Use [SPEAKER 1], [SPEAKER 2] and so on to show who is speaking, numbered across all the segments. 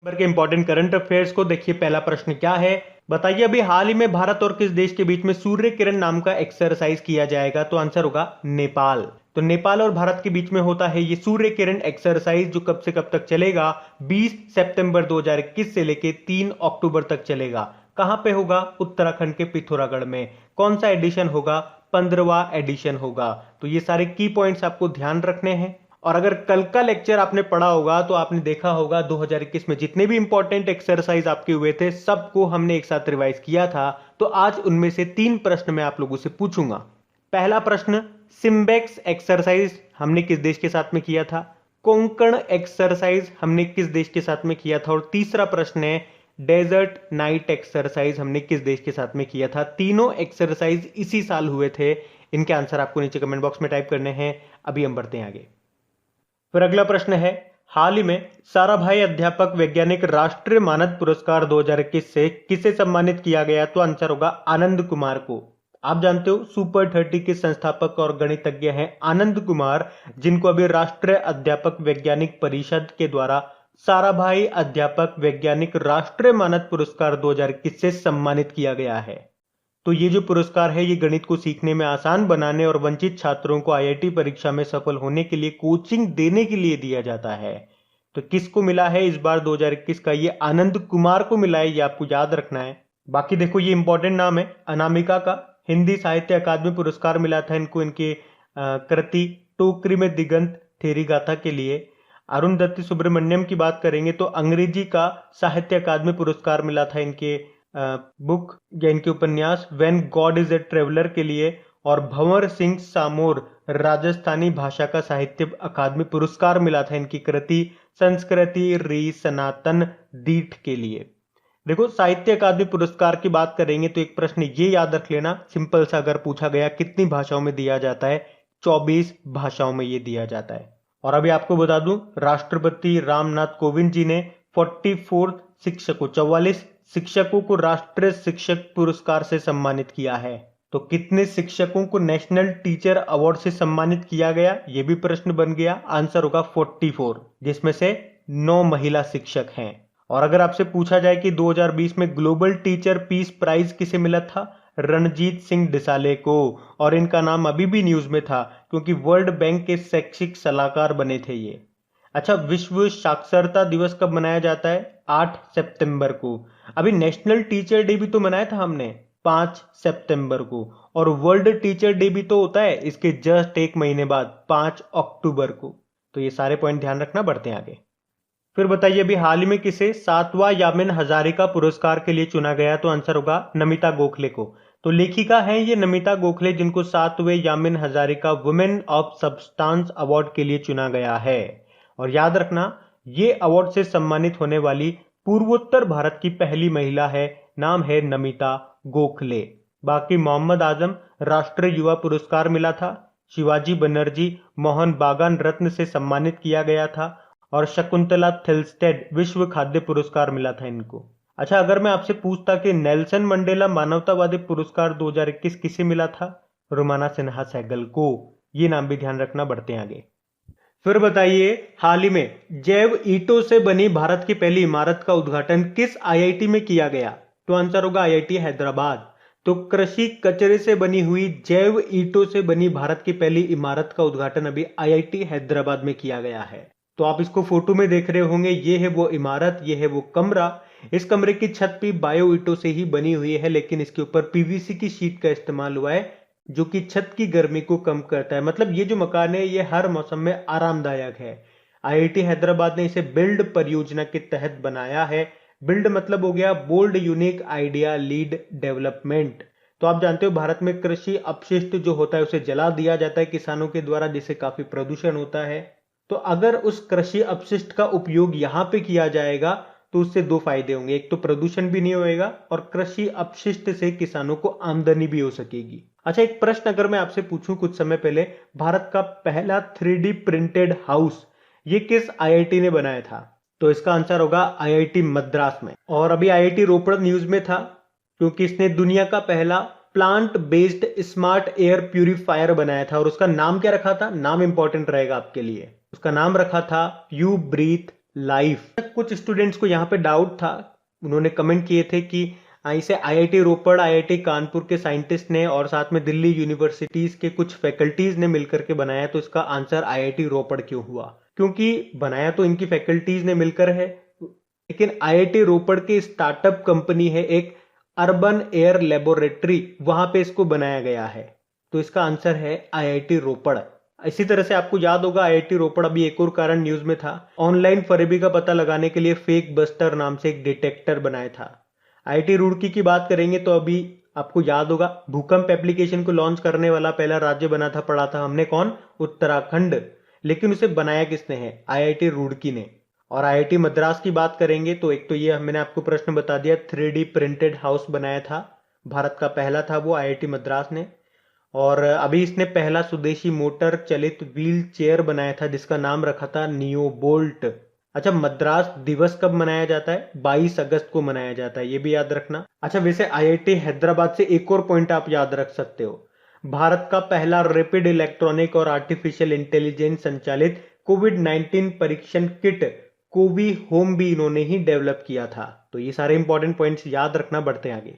[SPEAKER 1] Number के important current affairs को देखिए। पहला प्रश्न क्या है, बताइए अभी हाल ही में भारत और किस देश के बीच में सूर्य किरण नाम का एक्सरसाइज किया जाएगा। तो आंसर होगा नेपाल। तो नेपाल और भारत के बीच में होता है ये सूर्य किरण एक्सरसाइज, जो कब से कब तक चलेगा, 20 सितंबर 2021 से लेके 3 अक्टूबर तक चलेगा। कहां पे होगा, उत्तराखंड के पिथौरागढ़ में। कौन सा एडिशन होगा, 15वां एडिशन होगा। तो ये सारे की पॉइंट्स आपको ध्यान रखने हैं। और अगर कल का लेक्चर आपने पढ़ा होगा तो आपने देखा होगा 2021 में जितने भी इंपॉर्टेंट एक्सरसाइज आपके हुए थे सबको हमने एक साथ रिवाइज किया था। तो आज उनमें से 3 प्रश्न मैं आप लोगों से पूछूंगा। पहला प्रश्न, सिम्बेक्स एक्सरसाइज हमने किस देश के साथ में किया था। कोंकण एक्सरसाइज हमने किस देश के साथ में किया था। और तीसरा प्रश्न है, डेजर्ट नाइट एक्सरसाइज हमने किस देश के साथ में किया था। तीनों एक्सरसाइज इसी साल हुए थे। इनके आंसर आपको नीचे कमेंट बॉक्स में टाइप करने हैं। अभी हम बढ़ते हैं आगे। फिर अगला प्रश्न है, हाल ही में साराभाई अध्यापक वैज्ञानिक राष्ट्रीय मानद पुरस्कार 2021 से किसे सम्मानित किया गया। तो आंसर होगा आनंद कुमार को। आप जानते हो सुपर 30 के संस्थापक और गणितज्ञ हैं आनंद कुमार, जिनको अभी राष्ट्रीय अध्यापक वैज्ञानिक परिषद के द्वारा साराभाई अध्यापक वैज्ञानिक राष्ट्रीय मानद पुरस्कार 2021 से सम्मानित किया गया है। तो ये जो पुरस्कार है ये गणित को सीखने में आसान बनाने और वंचित छात्रों को आईआईटी परीक्षा में सफल होने के लिए कोचिंग देने के लिए दिया जाता है। तो किसको मिला है इस बार 2021 का, ये आनंद कुमार को मिला है, ये आपको याद रखना है। बाकी देखो ये इंपॉर्टेंट नाम है अनामिका का। हिंदी साहित्य अकादमी पुरस्कार मिला था इनको इनके कृति टोकरी में दिगंत थेरी गाथा के लिए। अरुणधति सुब्रमण्यम की बात करेंगे तो अंग्रेजी का साहित्य अकादमी पुरस्कार मिला था इनके बुक या इनके उपन्यास when God is a traveller के लिए। और भंवर सिंह सामोर राजस्थानी भाषा का साहित्य अकादमी पुरस्कार मिला था इनकी कृति संस्कृति री सनातन दीठ के लिए। देखो साहित्य अकादमी पुरस्कार की बात करेंगे तो एक प्रश्न ये याद रख लेना, सिंपल सा अगर पूछा गया कितनी भाषाओं में दिया जाता है, 24 भाषाओं में ये दिया जाता है। और अभी आपको बता दूं, राष्ट्रपति रामनाथ कोविंद जी ने 44 शिक्षकों 44 शिक्षकों को राष्ट्रीय शिक्षक पुरस्कार से सम्मानित किया है। तो कितने शिक्षकों को नेशनल टीचर अवार्ड से सम्मानित किया गया, यह भी प्रश्न बन गया। आंसर होगा 44, जिसमें से 9 महिला शिक्षक हैं। और अगर आपसे पूछा जाए कि 2020 में ग्लोबल टीचर पीस प्राइज किसे मिला था, रणजीत सिंह डिसाले को। और इनका नाम अभी भी न्यूज में था क्योंकि वर्ल्ड बैंक के शैक्षिक सलाहकार बने थे ये। अच्छा, विश्व साक्षरता दिवस कब मनाया जाता है, 8 सितंबर को। अभी नेशनल टीचर डे भी तो मनाया था हमने 5 सितंबर को। और वर्ल्ड टीचर डे भी तो होता है इसके जस्ट एक महीने बाद 5 अक्टूबर को। तो ये सारे पॉइंट ध्यान रखना, बढ़ते हैं आगे। फिर बताइए अभी हाल ही में किसे 7वां यामिन हजारिका पुरस्कार के लिए चुना गया। तो आंसर होगा नमिता गोखले को। तो लेखिका हैं ये नमिता गोखले, जिनको 7वें Yamin Hazarika women of substance award के लिए चुना गया है। और याद रखना, ये अवार्ड से सम्मानित होने वाली पूर्वोत्तर भारत की पहली महिला है, नाम है नमिता गोखले। बाकी मोहम्मद आजम राष्ट्रीय युवा पुरस्कार मिला था। शिवाजी बनर्जी मोहन बागान रत्न से सम्मानित किया गया था। और शकुंतला थिल्स्टेड विश्व खाद्य पुरस्कार मिला था इनको। अच्छा, अगर मैं आपसे पूछता कि नेल्सन मंडेला मानवतावादी पुरस्कार 2021 किसे मिला था, रुमाना सिन्हा सहगल को। ये नाम भी ध्यान रखना, बढ़ते हैं आगे। फिर बताइए हाल ही में जैव ईंटों से बनी भारत की पहली इमारत का उद्घाटन किस आईआईटी में किया गया। तो आंसर होगा आईआईटी हैदराबाद। तो कृषि कचरे से बनी हुई जैव ईंटों से बनी भारत की पहली इमारत का उद्घाटन अभी आईआईटी हैदराबाद में किया गया है। तो आप इसको फोटो में देख रहे होंगे, ये है वो इमारत, ये है वो कमरा। इस कमरे की छत भी बायो ईंटों से ही बनी हुई है, लेकिन इसके ऊपर पीवीसी की शीट का इस्तेमाल हुआ है जो कि छत की गर्मी को कम करता है। मतलब ये जो मकान है ये हर मौसम में आरामदायक है। आईआईटी हैदराबाद ने इसे बिल्ड परियोजना के तहत बनाया है। बिल्ड मतलब हो गया bold unique idea lead development. तो आप जानते हो भारत में कृषि अपशिष्ट जो होता है उसे जला दिया जाता है किसानों के द्वारा, जिससे काफी प्रदूषण होता है। तो अगर उस कृषि अपशिष्ट का उपयोग यहां पे किया जाएगा तो उससे 2 फायदे होंगे, एक तो प्रदूषण भी नहीं होएगा और कृषि अपशिष्ट से किसानों को आमदनी भी हो सकेगी। अच्छा, एक प्रश्न अगर मैं आपसे पूछूं कुछ समय पहले, भारत का पहला 3D प्रिंटेड हाउस ये किस आईआईटी ने बनाया था। तो इसका आंसर होगा आईआईटी मद्रास में। और अभी आईआईटी रोपड़ न्यूज में था क्योंकि इसने दुनिया का पहला plant based smart air purifier बनाया था। और उसका नाम क्या रखा था, नाम इंपॉर्टेंट रहेगा आपके लिए। उसका नाम रखा था यू ब्रीथ लाइफ। कुछ स्टूडेंट्स को यहाँ पे डाउट था, उन्होंने कमेंट किए थे कि इसे आईआईटी रोपड़, आईआईटी कानपुर के साइंटिस्ट ने और साथ में दिल्ली यूनिवर्सिटीज के कुछ फैकल्टीज ने मिलकर के बनाया, तो इसका आंसर आईआईटी रोपड़ क्यों हुआ? क्योंकि बनाया तो इनकी फैकल्टीज ने मिलकर है, लेकिन आईआईटी रोपड़ की स्टार्टअप कंपनी है एक अर्बन एयर लेबोरेटरी, वहां पे इसको बनाया गया है। तो इसका आंसर है आईआईटी रोपड़। इसी तरह से आपको याद होगा आईआईटी रोपड़ अभी एक और कारण न्यूज में था, ऑनलाइन फरेबी का पता लगाने के लिए फेक बस्टर नाम से एक डिटेक्टर बनाया था। आईआईटी रुड़की की बात करेंगे तो अभी आपको याद होगा भूकंप एप्लीकेशन को लॉन्च करने वाला पहला राज्य बना था, पढ़ा था हमने, कौन? उत्तराखंड। लेकिन उसे बनाया किसने है? आईआईटी रुड़की ने। और आईआईटी मद्रास की बात करेंगे तो एक तो ये मैंने आपको प्रश्न बता दिया, 3D प्रिंटेड हाउस बनाया था, भारत का पहला था वो आईआईटी मद्रास ने। और अभी इसने पहला स्वदेशी मोटर चलित व्हील चेयर बनाया था जिसका नाम रखा था नियो बोल्ट। अच्छा, मद्रास दिवस कब मनाया जाता है? 22 अगस्त को मनाया जाता है, ये भी याद रखना। अच्छा, वैसे आईआईटी हैदराबाद से एक और पॉइंट आप याद रख सकते हो, भारत का पहला रैपिड इलेक्ट्रॉनिक और आर्टिफिशियल इंटेलिजेंस संचालित कोविड-19 परीक्षण किट कोवी होम भी इन्होंने ही डेवलप किया था। तो ये सारे इंपॉर्टेंट पॉइंट्स याद रखना, बढ़ते आगे।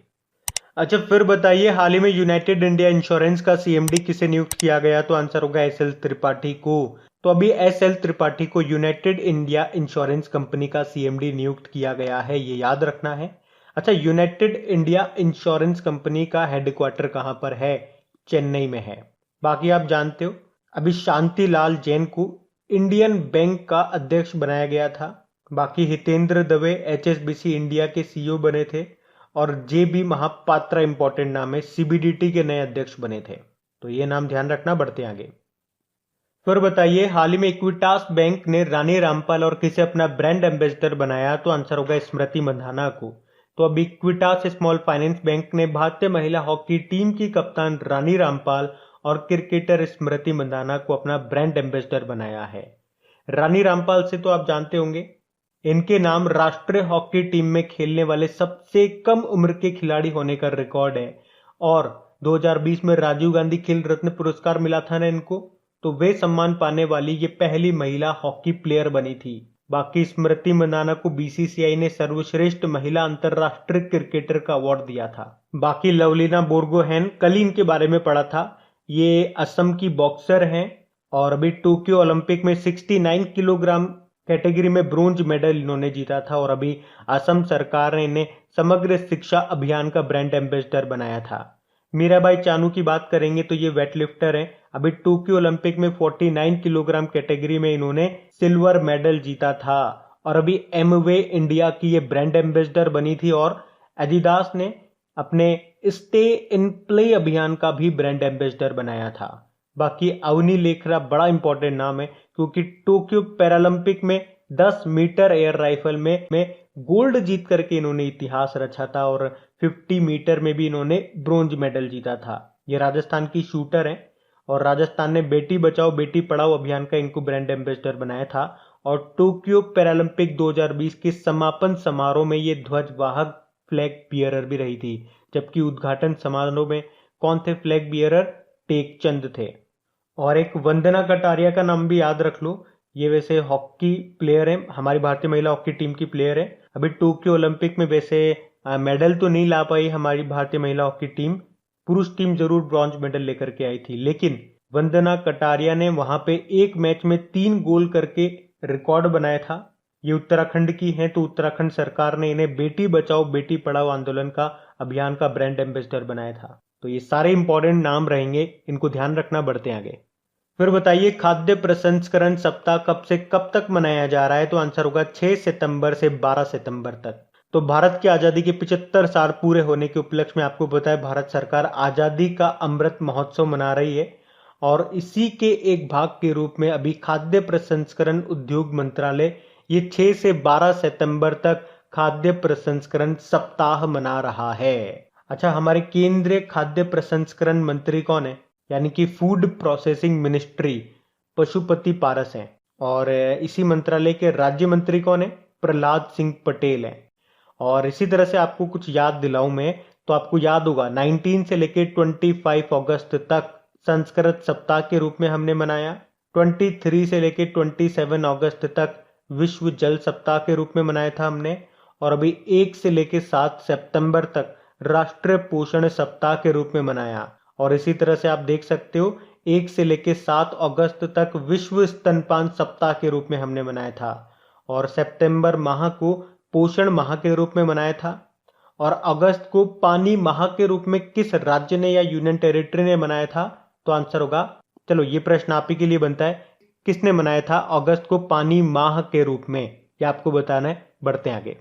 [SPEAKER 1] अच्छा, फिर बताइए हाल ही में यूनाइटेड इंडिया इंश्योरेंस का सीएमडी किसे नियुक्त किया गया? तो आंसर होगा एसएल त्रिपाठी को। तो अभी एसएल त्रिपाठी को यूनाइटेड इंडिया इंश्योरेंस कंपनी का सीएमडी नियुक्त किया गया है, ये याद रखना है। अच्छा, यूनाइटेड इंडिया इंश्योरेंस कंपनी का हेडक्वार्टर कहां पर है? चेन्नई में है। बाकी आप जानते हो अभी शांतिलाल जैन को इंडियन बैंक का अध्यक्ष बनाया गया था। बाकी हितेंद्र दवे एचएसबीसी इंडिया के सीईओ बने थे, और जे बी महापात्रा इंपॉर्टेंट नाम है, सीबीडीटी के नए अध्यक्ष बने थे। तो ये नाम ध्यान रखना, बढ़ते आगे। फिर बताइए हाल ही में इक्विटास बैंक ने रानी रामपाल और किसे अपना ब्रांड एम्बेसडर बनाया? तो आंसर होगा स्मृति मंधाना को। तो अब इक्विटास स्मॉल फाइनेंस बैंक ने भारतीय महिला हॉकी टीम की कप्तान रानी रामपाल और क्रिकेटर स्मृति मंधाना को अपना ब्रांड एम्बेसडर बनाया है। रानी रामपाल से तो आप जानते होंगे, इनके नाम राष्ट्रीय हॉकी टीम में खेलने वाले सबसे कम उम्र के खिलाड़ी होने का रिकॉर्ड है, और 2020 में राजीव गांधी खेल रत्न पुरस्कार मिला था ना इनको, तो वे सम्मान पाने वाली ये पहली महिला हॉकी प्लेयर बनी थी। बाकी स्मृति मंदाना को बीसीसीआई ने सर्वश्रेष्ठ महिला अंतरराष्ट्रीय क्रिकेटर का अवार्ड दिया था। बाकी लवलीना बोर्गोहेन, कल ही इनके बारे में पढ़ा था, ये असम की बॉक्सर हैं और अभी टोक्यो ओलंपिक में 69 किलोग्राम कैटेगरी में ब्रोंज मेडल इन्होंने जीता था, और अभी असम सरकार ने इन्हें समग्र शिक्षा अभियान का ब्रांड एम्बेसडर बनाया था। मीराबाई चानू की बात करेंगे तो ये वेटलिफ्टर हैं, अभी टोक्यो ओलंपिक में 49 किलोग्राम कैटेगरी में इन्होंने सिल्वर मेडल जीता था, और अभी एमवे इंडिया की ये ब्रांड एम्बेसडर बनी थी, और एडिडास ने अपने स्टे इन प्ले अभियान का भी ब्रांड एम्बेसडर बनाया था। बाकी अवनी लेखरा बड़ा इंपॉर्टेंट नाम है, क्योंकि टोक्यो पैरालंपिक में 10 मीटर एयर राइफल में गोल्ड जीत करके इन्होंने इतिहास रचा था, और 50 मीटर में भी इन्होंने ब्रोंज मेडल जीता था। ये राजस्थान की शूटर हैं, और राजस्थान ने बेटी बचाओ बेटी पढ़ाओ अभियान का इनको ब्रांड एम्बेसडर बनाया था, और टोक्यो पैरालंपिक 2020 के समापन समारोह में ये ध्वजवाहक फ्लैग बियरर भी रही थी, जबकि उद्घाटन समारोह में कौन थे फ्लैग बियरर? टेकचंद थे। और एक वंदना कटारिया का नाम भी याद रख लो, ये वैसे हॉकी प्लेयर है, हमारी भारतीय महिला हॉकी टीम की प्लेयर है। अभी टोक्यो ओलंपिक में वैसे मेडल तो नहीं ला पाई हमारी भारतीय महिला हॉकी टीम, पुरुष टीम जरूर ब्रॉन्ज मेडल लेकर के आई थी, लेकिन वंदना कटारिया ने वहां पे एक मैच में 3 गोल करके रिकॉर्ड बनाया था। ये उत्तराखंड की हैं, तो उत्तराखंड सरकार ने इन्हें बेटी बचाओ बेटी पढ़ाओ आंदोलन का अभियान का ब्रांड एम्बेसडर बनाया था। तो ये सारे इंपॉर्टेंट नाम रहेंगे, इनको ध्यान रखना, बढ़ते आगे। फिर बताइए खाद्य प्रसंस्करण सप्ताह कब से कब तक मनाया जा रहा है? तो आंसर होगा 6 सितंबर से 12 सितंबर तक। तो भारत की आजादी के 75 साल पूरे होने के उपलक्ष्य में आपको पता है भारत सरकार आजादी का अमृत महोत्सव मना रही है, और इसी के एक भाग के रूप में अभी खाद्य प्रसंस्करण उद्योग मंत्रालय ये 6 से 12 सितंबर तक खाद्य प्रसंस्करण सप्ताह मना रहा है। अच्छा, हमारे केंद्रीय खाद्य प्रसंस्करण मंत्री कौन है? यानी कि फूड प्रोसेसिंग मिनिस्ट्री पशुपति पारस हैं, और इसी मंत्रालय के राज्य मंत्री कौन है? प्रहलाद सिंह पटेल हैं। और इसी तरह से आपको कुछ याद दिलाऊं मैं, तो आपको याद होगा 19 से लेकर 25 अगस्त तक संस्कृत सप्ताह के रूप में हमने मनाया, 23 से लेकर 27 अगस्त तक विश्व जल सप्ताह के रूप में मनाया था हमने। और अभी 1 से लेकर 7 सितंबर तक राष्ट्रीय पोषण सप्ताह के रूप में मनाया। और इसी तरह से आप देख सकते हो 1 से लेकर 7 अगस्त तक विश्व स्तनपान सप्ताह के रूप में हमने मनाया था। और सितंबर माह को पोषण माह के रूप में मनाया था। और अगस्त को पानी माह के रूप में किस राज्य ने या यूनियन टेरिटरी ने मनाया था? तो आंसर होगा, चलो ये प्रश्न आप ही के लिए बनता है, किसने मनाया था अगस्त को पानी माह के रूप में, ये आपको बताना है। बढ़ते हैं आगे।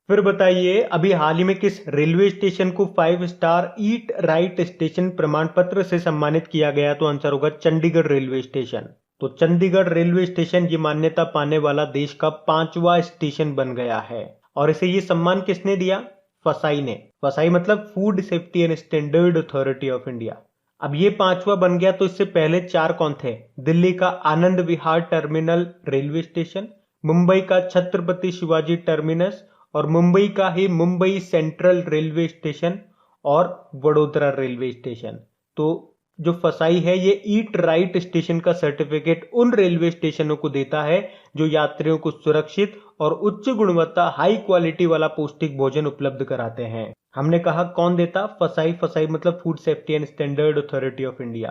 [SPEAKER 1] फिर बताइए अभी हाल ही में किस रेलवे स्टेशन को 5 स्टार ईट राइट स्टेशन प्रमाण पत्र से सम्मानित किया गया? तो आंसर होगा चंडीगढ़ रेलवे स्टेशन। तो चंडीगढ़ रेलवे स्टेशन ये मान्यता पाने वाला देश का 5वां स्टेशन बन गया है। और इसे ये सम्मान किसने दिया? फसाई ने। फसाई मतलब food safety and standard authority of India. अब ये 5वां बन गया, तो इससे पहले 4 कौन थे? दिल्ली का Anand Vihar terminal railway station, Mumbai का छत्रपति शिवाजी टर्मिनस, और मुंबई का ही मुंबई सेंट्रल रेलवे स्टेशन, और वडोदरा रेलवे स्टेशन। तो जो फसाई है ये ईट राइट स्टेशन का सर्टिफिकेट उन रेलवे स्टेशनों को देता है जो यात्रियों को सुरक्षित और उच्च गुणवत्ता हाई क्वालिटी वाला पौष्टिक भोजन उपलब्ध कराते हैं। हमने कहा कौन देता? फसाई। फसाई मतलब food safety and standard authority of India.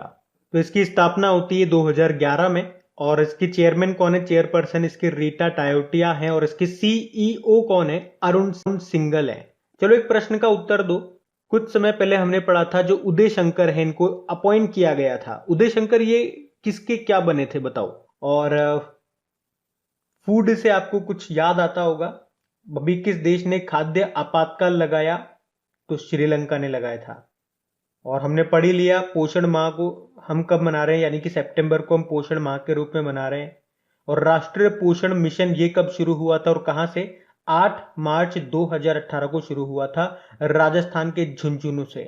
[SPEAKER 1] तो इसकी स्थापना होती है 2011 में। और इसकी चेयरमैन कौन है? चेयरपर्सन इसकी रीटा टायोटिया है। और इसके सीईओ कौन है? अरुण सिंघल है। चलो एक प्रश्न का उत्तर दो। कुछ समय पहले हमने पढ़ा था जो उदय शंकर है इनको अपॉइंट किया गया था। उदय शंकर ये किसके क्या बने थे बताओ? और फूड से आपको कुछ याद आता होगा। अभी किस देश ने खाद्य आपातकाल लगाया? तो श्रीलंका ने लगाया था। और हमने पढ़ ही लिया पोषण माह को हम कब मना रहे हैं, यानी कि सितंबर को हम पोषण माह के रूप में मना रहे हैं। और राष्ट्रीय पोषण मिशन ये कब शुरू हुआ था और कहां से? 8 मार्च 2018 को शुरू हुआ था राजस्थान के झुंझुनू से।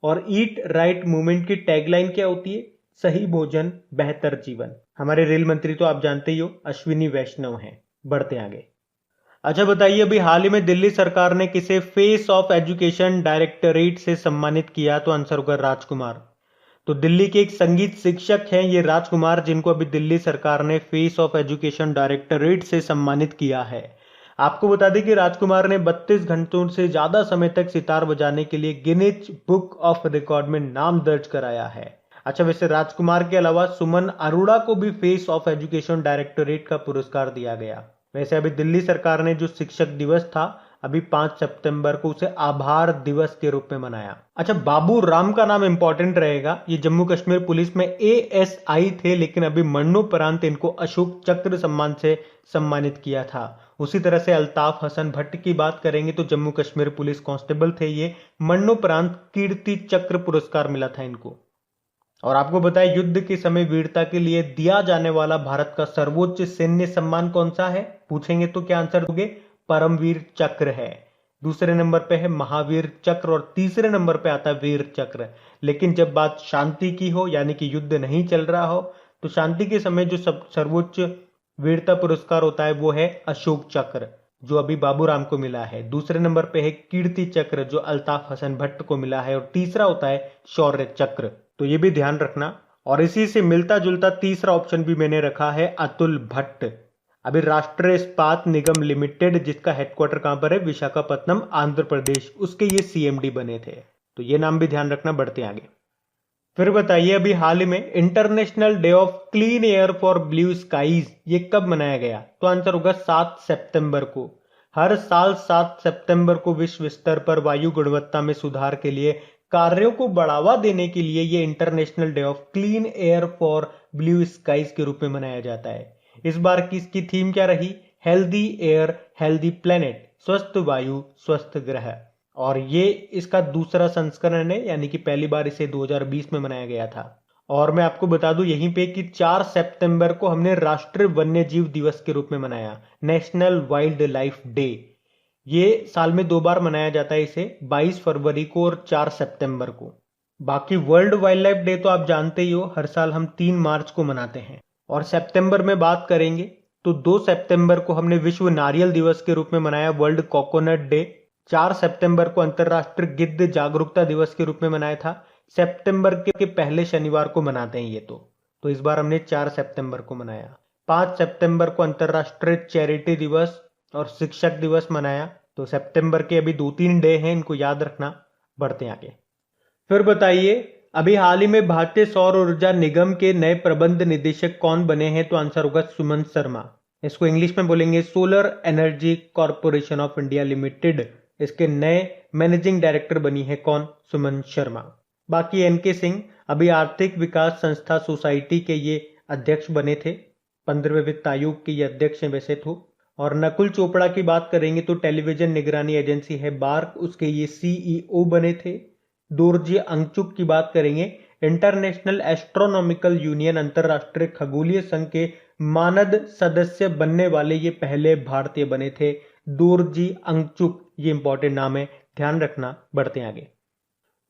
[SPEAKER 1] और ईट राइट मूवमेंट की टैगलाइन क्या होती है? सही भोजन बेहतर जीवन। हमारे रेल मंत्री तो आप जानते ही हो, अश्विनी वैष्णव हैं। बढ़ते आगे। अच्छा बताइए अभी हाल ही में दिल्ली सरकार ने किसे फेस ऑफ एजुकेशन डायरेक्टरेट से सम्मानित किया? तो आंसर होगा राजकुमार। तो दिल्ली के एक संगीत शिक्षक हैं ये राजकुमार, जिनको अभी दिल्ली सरकार ने फेस ऑफ एजुकेशन डायरेक्टरेट से सम्मानित किया है। आपको बता दें कि राजकुमार ने 32 घंटों से ज्यादा समय तक सितार बजाने के लिए गिनीज बुक ऑफ रिकॉर्ड में नाम दर्ज कराया है। अच्छा वैसे राजकुमार के अलावा सुमन अरोड़ा को भी फेस ऑफ एजुकेशन डायरेक्टरेट का पुरस्कार दिया गया। वैसे अभी दिल्ली सरकार ने जो शिक्षक दिवस था अभी 5 सितंबर को उसे आभार दिवस के रूप में मनाया। अच्छा बाबू राम का नाम इंपॉर्टेंट रहेगा। ये जम्मू कश्मीर पुलिस में एएसआई थे, लेकिन अभी मरणोपरांत इनको अशोक चक्र सम्मान से सम्मानित किया था। उसी तरह से अल्ताफ हसन भट्ट की बात करेंगे तो जम्मू कश्मीर पुलिस कांस्टेबल थे ये, मरणोपरांत कीर्ति चक्र पुरस्कार मिला था इनको। और आपको बताएं युद्ध के समय वीरता के लिए दिया जाने वाला भारत का सर्वोच्च सैन्य सम्मान कौन सा है? पूछेंगे तो क्या आंसर दोगे? परमवीर चक्र है। दूसरे नंबर पे है महावीर चक्र और तीसरे नंबर पे आता है वीर चक्र। लेकिन जब बात शांति की हो, यानी कि युद्ध नहीं चल रहा हो, तो शांति के समय जो सर्वोच्च वीरता पुरस्कार होता है वो है अशोक चक्र, जो अभी बाबूराम को मिला है। दूसरे नंबर पे है कीर्ति चक्र जो अल्ताफ हसन भट्ट को मिला है। और तीसरा होता है शौर्य चक्र। तो ये भी ध्यान रखना। और इसी से मिलता जुलता तीसरा ऑप्शन भी मैंने रखा है अतुल भट्ट। अभी राष्ट्रीय इस्पात निगम लिमिटेड जिसका हेडक्वार्टर कहां पर है? विशाखापत्तनम आंध्र प्रदेश, उसके ये सीएमडी बने थे। तो ये नाम भी ध्यान रखना। बढ़ते आगे। फिर बताइए अभी हाल ही में international day of clean air for blue skies ये कब मनाया गया? तो आंसर होगा 7 सितंबर को। हर साल 7 सितंबर को विश्व स्तर पर वायु गुणवत्ता में सुधार के लिए कार्यों को बढ़ावा देने के लिए ये international day of clean air for blue skies के रूप में मनाया जाता है। इस बार की इसकी थीम क्या रही? हेल्दी एयर हेल्दी प्लेनेट, स्वस्थ वायु स्वस्थ ग्रह। और ये इसका दूसरा संस्करण है, यानी कि पहली बार इसे 2020 में मनाया गया था। और मैं आपको बता दूं यहीं पे कि 4 सितंबर को हमने राष्ट्रीय वन्य जीव दिवस के रूप में मनाया, नेशनल वाइल्ड लाइफ डे। ये साल में 2 बार मनाया जाता है इसे, 22 फरवरी को और 4 सितंबर को। बाकी वर्ल्ड वाइल्ड लाइफ डे तो आप जानते ही हो, हर साल हम 3 मार्च को मनाते हैं। और सितंबर में बात करेंगे तो 2 सितंबर को हमने विश्व नारियल दिवस के रूप में मनाया, वर्ल्ड कोकोनट डे। 4 सितंबर को अंतरराष्ट्रीय गिद्ध जागरूकता दिवस के रूप में मनाया था। सितंबर के पहले शनिवार को मनाते हैं ये तो इस बार हमने 4 सितंबर को मनाया। 5 सितंबर को अंतर्राष्ट्रीय चैरिटी दिवस और शिक्षक दिवस मनाया। तो सितंबर के अभी 2-3 डे हैं, इनको याद रखना। बढ़ते हैं आगे। फिर बताइए, अभी हाल ही में भारतीय सौर ऊर्जा निगम के नए प्रबंध निदेशक कौन बने हैं? तो आंसर होगा सुमन शर्मा। इसको इंग्लिश में बोलेंगे solar energy corporation of India limited. इसके नए मैनेजिंग डायरेक्टर बनी है कौन? सुमन शर्मा। बाकी एनके सिंह अभी आर्थिक विकास संस्था सोसाइटी के ये अध्यक्ष बने थे। 15वें वित्त आयोग के ये अध्यक्ष हैं वैसे तो। और नकुल चोपड़ा की बात करेंगे तो टेलीविजन निगरानी एजेंसी है बार्क, उसके ये सीईओ बने थे। दोरजी अंगचुक की बात करेंगे, इंटरनेशनल एस्ट्रोनॉमिकल यूनियन अंतरराष्ट्रीय खगोलीय संघ के मानद सदस्य बनने वाले ये पहले भारतीय बने थे। दोरजी अंगचुक, ये इंपॉर्टेंट नाम है, ध्यान रखना। बढ़ते हैं आगे।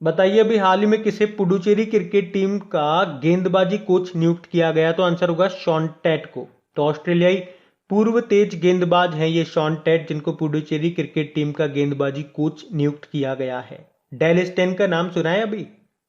[SPEAKER 1] बताइए, अभी हाल ही में किसे पुडुचेरी क्रिकेट टीम का गेंदबाजी कोच नियुक्त किया गया? तो आंसर होगा शॉन टेट को। तो ऑस्ट्रेलियाई पूर्व तेज गेंदबाज हैं ये शॉन टेट, जिनको पुडुचेरी क्रिकेट टीम का गेंदबाजी कोच नियुक्त किया गया है। डेल स्टेन का नाम सुना है? अभी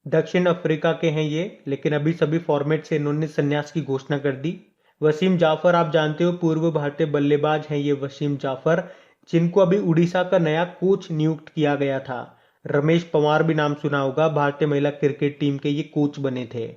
[SPEAKER 1] दक्षिण अफ्रीका के हैं ये, लेकिन अभी सभी फॉर्मेट से इन्होंने संन्यास की घोषणा कर दी। वसीम जाफर आप जानते हो, पूर्व भारतीय बल्लेबाज हैं ये वसीम जाफर, जिनको अभी उड़ीसा का नया कोच नियुक्त किया गया था। रमेश पवार भी नाम सुना होगा, भारतीय महिला क्रिकेट टीम के ये कोच बने थे।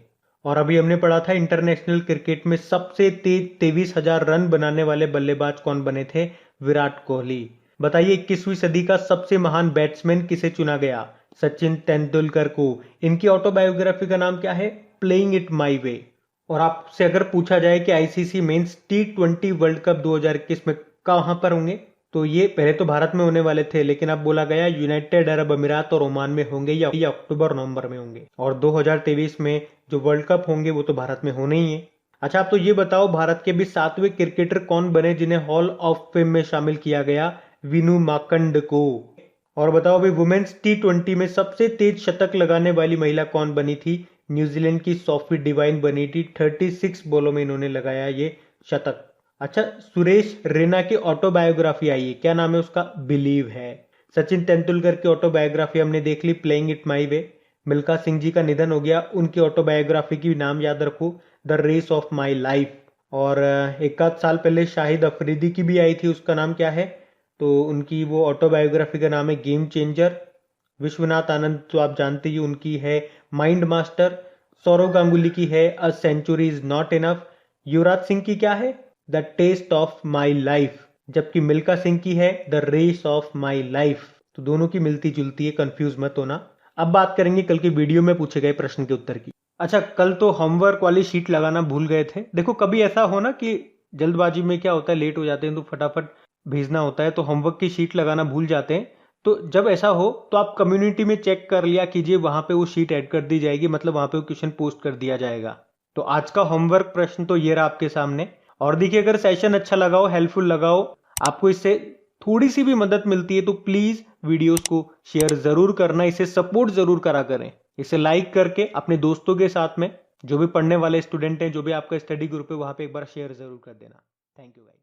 [SPEAKER 1] और अभी हमने पढ़ा था इंटरनेशनल क्रिकेट में सबसे तेज 23,000 रन बनाने वाले बल्लेबाज कौन बने थे? विराट कोहली। बताइए, 21वीं सदी का सबसे महान बैट्समैन किसे चुना गया? सचिन तेंदुलकर को। इनकी ऑटोबायोग्राफी का नाम क्या है? प्लेइंग इट माई वे। और आपसे अगर पूछा जाए कि ICC men's T20 world cup 2021 में कहां पर होंगे, तो ये पहले तो भारत में होने वाले थे, लेकिन अब बोला गया यूनाइटेड अरब अमीरात और ओमान में होंगे, या अक्टूबर नवंबर में होंगे। और 2023 में जो वर्ल्ड कप होंगे वो तो भारत में होने ही है। अच्छा, आप तो ये बताओ, भारत के भी 7वें क्रिकेटर कौन बने जिन्हें हॉल ऑफ फेम में शामिल किया गया? विनू माकंड को। और बताओ, अभी वुमेन्स T20 में सबसे तेज शतक लगाने वाली महिला कौन बनी थी? न्यूजीलैंड की सोफी डिवाइन बनी थी। 36 बॉलों में इन्होंने लगाया ये शतक। अच्छा, सुरेश रैना की ऑटोबायोग्राफी आई है, क्या नाम है उसका? बिलीव है। सचिन तेंदुलकर की ऑटोबायोग्राफी हमने देख ली, प्लेइंग इट माई वे। मिल्खा सिंह जी का निधन हो गया, उनकी ऑटोबायोग्राफी की नाम याद रखो, the race of my life. और एक आध साल पहले शाहिद अफरीदी की भी आई थी, उसका नाम क्या है? तो उनकी वो ऑटोबायोग्राफी का नाम है गेम चेंजर। विश्वनाथ आनंद तो आप जानते ही, उनकी है माइंड मास्टर। सौरव गांगुली की है a century is not enough. Yuvraj Singh की क्या है? The test of my life. जबकि मिल्खा सिंह की है the race of my life. तो दोनों की मिलती जुलती है, कंफ्यूज मत होना। अब बात करेंगे कल की वीडियो में पूछे गए प्रश्न के उत्तर की। अच्छा, कल तो होमवर्क वाली शीट लगाना भूल गए थे। देखो, कभी ऐसा हो ना कि जल्दबाजी में क्या होता है, लेट हो जाते हैं तो फटाफट भेजना होता है, तो होमवर्क की शीट लगाना भूल जाते हैं। तो जब ऐसा हो तो आप कम्युनिटी में चेक कर लिया कीजिए, वहां पे वो शीट ऐड कर दी जाएगी, मतलब वहां पे वो क्वेश्चन पोस्ट कर दिया जाएगा। तो आज का होमवर्क प्रश्न तो ये रहा आपके सामने। और देखिए, अगर सेशन अच्छा लगा हो, हेल्पफुल लगा हो, आपको इससे थोड़ी सी भी मदद मिलती है, तो प्लीज वीडियोस को शेयर जरूर करना, इसे सपोर्ट जरूर करा करें। इसे लाइक करके अपने दोस्तों के साथ में, जो भी पढ़ने वाले स्टूडेंट हैं, जो भी आपका स्टडी ग्रुप है, वहां पे एक बार शेयर जरूर कर देना। Thank you guys.